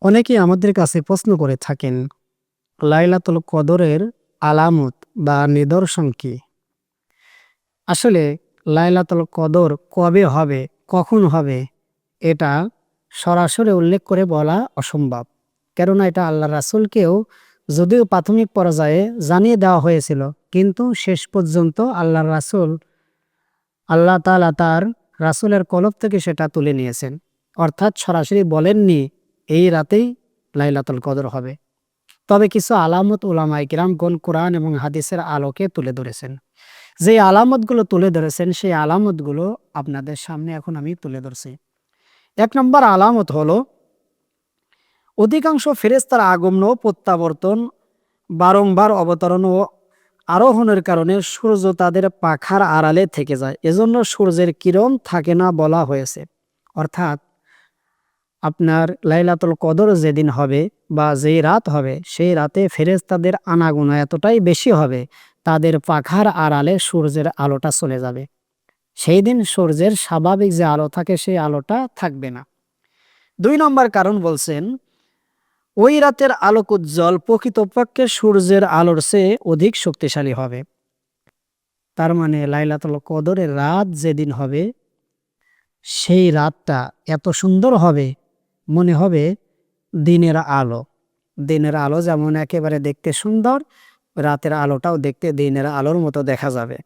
অনেকেই আমাদের কাছে প্রশ্ন করে থাকেন, লাইলাতুল কদরের আলামত বা নিদর্শন কি? আসলে লাইলাতুল কদর কবে হবে, কখন হবে, এটা সরাসরি উল্লেখ করে বলা অসম্ভব। কেননা এটা আল্লাহ রাসূলকেও যদিও প্রাথমিক পর্যায়ে জানিয়ে দেওয়া হয়েছিল, কিন্তু শেষ পর্যন্ত আল্লাহ তাআলা তার রাসূলের কলব থেকে সেটা তুলে নিয়েছেন। অর্থাৎ সরাসরি বলেননি এই রাতেই লাইলাতুল কদর হবে। তবে কিছু আলামত উলামায়ে কিরামগণ কোরআন এবং হাদিসের আলোকে তুলে ধরেছেন। যে আলামতগুলো তুলে ধরেছেন সেই আলামতগুলো আপনাদের সামনে এখন আমি তুলে ধরছি। ১ নম্বর আলামত হলো অধিকাংশ ফেরেশতার আগমন ও প্রত্যাবর্তন, বারংবার অবতরণ ও আরোহণের কারণে সূর্য তাদের পাখার আড়ালে থেকে যায়। এজন্য সূর্যের কিরণ থাকে না বলা হয়েছে। অর্থাৎ আপনার লাইলাতুল কদর যেদিন হবে বা যেই রাত হবে সেই রাতে ফেরেশতাদের আনাগোনা এতটাই বেশি হবে, তাদের পাখার আড়ালে সূর্যের আলোটা চলে যাবে। সেই দিন সূর্যের স্বাভাবিক যে আলো থাকে সেই আলোটা থাকবে না। ২ নম্বর কারণ বলছেন, ওই রাতের আলোক উজ্জ্বল প্রকৃতপক্ষে সূর্যের আলোর চেয়ে অধিক শক্তিশালী হবে। তার মানে লাইলাতুল কদরের রাত যেদিন হবে সেই রাতটা এত সুন্দর হবে, মনে হবে দিনের আলো। দিনের আলো যেমন একেবারে দেখতে সুন্দর, রাতের আলোটাও দেখতে দিনের আলোর মতো দেখা যাবে।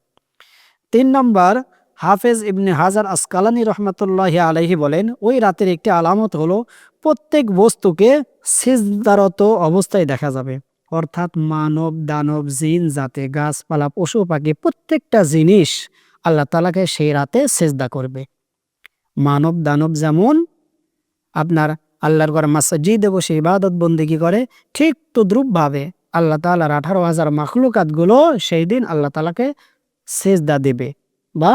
৩ নম্বর, হাফেজ ইবনে হাজার আসকালানী রহমাতুল্লাহি আলাইহি বলেন, ওই রাতের একটি আলামত হলো প্রত্যেক বস্তুকে সিজদারত অবস্থায় দেখা যাবে। অর্থাৎ মানব, দানব, জিন জাতে, গাছপালা, পশু পাখি প্রত্যেকটা জিনিস আল্লাহ তাআলাকে সেই রাতে সিজদা করবে। মানব, দানব যেমন আপনার আল্লাহর ঘরে মসজিদে বসে ইবাদত বন্দেগী করে, ঠিক তদ্রূপভাবে আল্লাহ তাআলার ১৮,০০০ মাখলুকাতগুলো সেই দিন আল্লাহ তাআলাকে সিজদা দেবে বা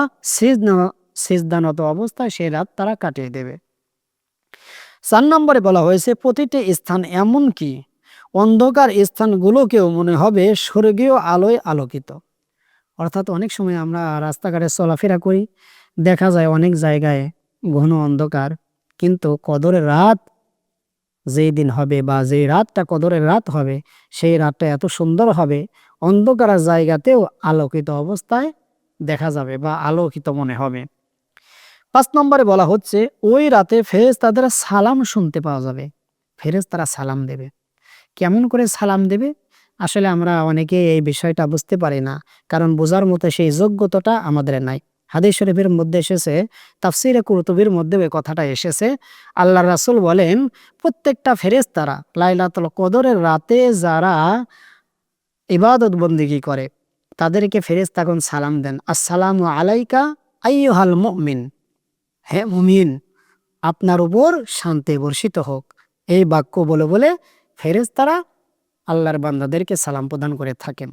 সিজদানত অবস্থায় সেই রাত তারা কাটিয়ে দেবে। ৪ নম্বরে বলা হয়েছে প্রতিটি স্থান, এমনকি অন্ধকার স্থানগুলোকেও মনে হবে স্বর্গীয় আলোয় আলোকিত। অর্থাৎ অনেক সময় আমরা রাস্তাঘাটে চলাফেরা করি, দেখা যায় অনেক জায়গায় ঘন অন্ধকার, কিন্তু কদরের রাত যেই দিন হবে বা যেই রাতটা কদরের রাত হবে সেই রাতটা এত সুন্দর হবে, অন্ধকার জায়গাতেও আলোকিত অবস্থায় দেখা যাবে বা আলোকিত মনে হবে। ৫ নম্বরে বলা হচ্ছে ওই রাতে ফেরেশতাদের সালাম শুনতে পাওয়া যাবে। ফেরেশতারা সালাম দেবে। কেমন করে সালাম দেবে? আসলে আমরা অনেকে এই বিষয়টা বুঝতে পারি না। কারণ বোঝার মতো সেই যোগ্যতাটা আমাদের নাই। হাদিস শরীফের মধ্যে এসেছে, তাফসীরে কুরতুবীর মধ্যেও এই কথাটা এসেছে। আল্লাহর রাসূল বলেন, প্রত্যেকটা ফেরেশতারা লাইলাতুল কদরের রাতে যারা ইবাদত বন্দেগী করে তাদেরকে ফেরেশতাগণ সালাম দেন। আসসালামু আলাইকা আইয়ুহাল মুমিন। হে মুমিন, আপনার উপর শান্তি বর্ষিত হোক। এই বাক্য বলে বলে ফেরেশতারা আল্লাহর বান্দাদেরকে সালাম প্রদান করে থাকেন।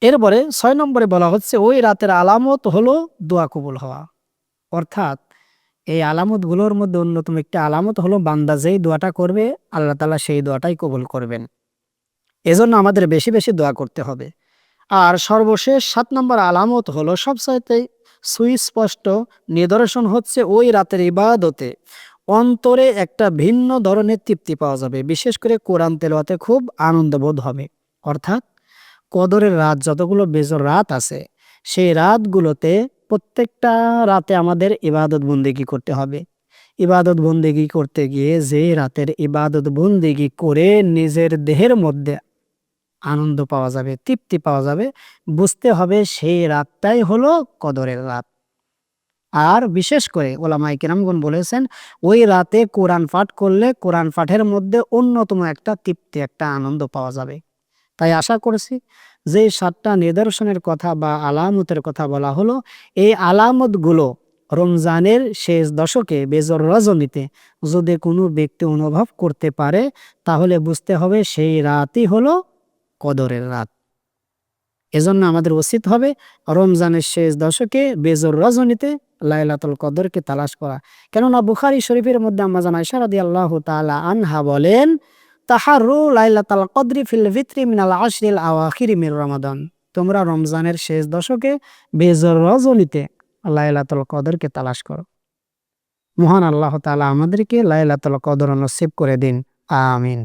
এরপরে ৬ নম্বরে বলা হচ্ছে ওই রাতের আলামত হলো দোয়া কবুল হওয়া। অর্থাৎ এই আলামতগুলোর মধ্যে অন্যতম একটি আলামত হলো বান্দা যেই দোয়াটা করবে আল্লাহ তাআলা সেই দোয়াটাই কবুল করবেন। এজন্য আমাদের বেশি বেশি দোয়া করতে হবে। আর সর্বশেষ ৭ নম্বর আলামত হলো সবচাইতে সুস্পষ্ট নিদর্শন হচ্ছে ওই রাতের ইবাদতে অন্তরে একটা ভিন্ন ধরনের তৃপ্তি পাওয়া যাবে। বিশেষ করে কোরআন তেলাওয়াতে খুব আনন্দবোধ হবে। অর্থাৎ কদরের রাত যতগুলো বেজোর রাত আছে সেই রাতগুলোতে প্রত্যেকটা রাতে আমাদের ইবাদত বন্দেগী করতে হবে। ইবাদত বন্দেগী করতে গিয়ে যে রাতের ইবাদত বন্দেগী করে নিজের দেহের মধ্যে আনন্দ পাওয়া যাবে, তৃপ্তি পাওয়া যাবে, বুঝতে হবে সেই রাতটাই হলো কদরের রাত। আর বিশেষ করে ওলামায়ে কেরামগণ বলেছেন ওই রাতে কোরআন পাঠ করলে কোরআন পাঠের মধ্যে অন্যতম একটা তৃপ্তি, একটা আনন্দ পাওয়া যাবে। তাই আশা করছি যে ৭টা নিদর্শনের কথা বা আলামতের কথা বলা হলো, এই আলামতগুলো রমজানের শেষ দশকে বেজর রজনীতে যদি কোনো ব্যক্তি অনুভব করতে পারে তাহলে বুঝতে হবে সেই রাতই হলো কদরের রাত। এজন্য আমাদের উচিত হবে রমজানের শেষ দশকে বেজর রজনীতে লাইলাতুল কদরকে তালাশ করা। কেননা বুখারী শরীফের মধ্যে আম্মা জান আয়েশা রাদিয়াল্লাহু তাআলা আনহা বলেন, তাহাররু লাইলাতুল কদরি ফিল ভিতরি মিনাল আশরিল আওয়াখিরি মির রমাদান। তোমরা রমজানের শেষ দশকে বেজর রজনীতে লাইলাতুল কদরকে তালাশ করো। মহান আল্লাহ তাআলা আমাদেরকে লাইলাতুল কদর নসিব করে দিন। আমিন।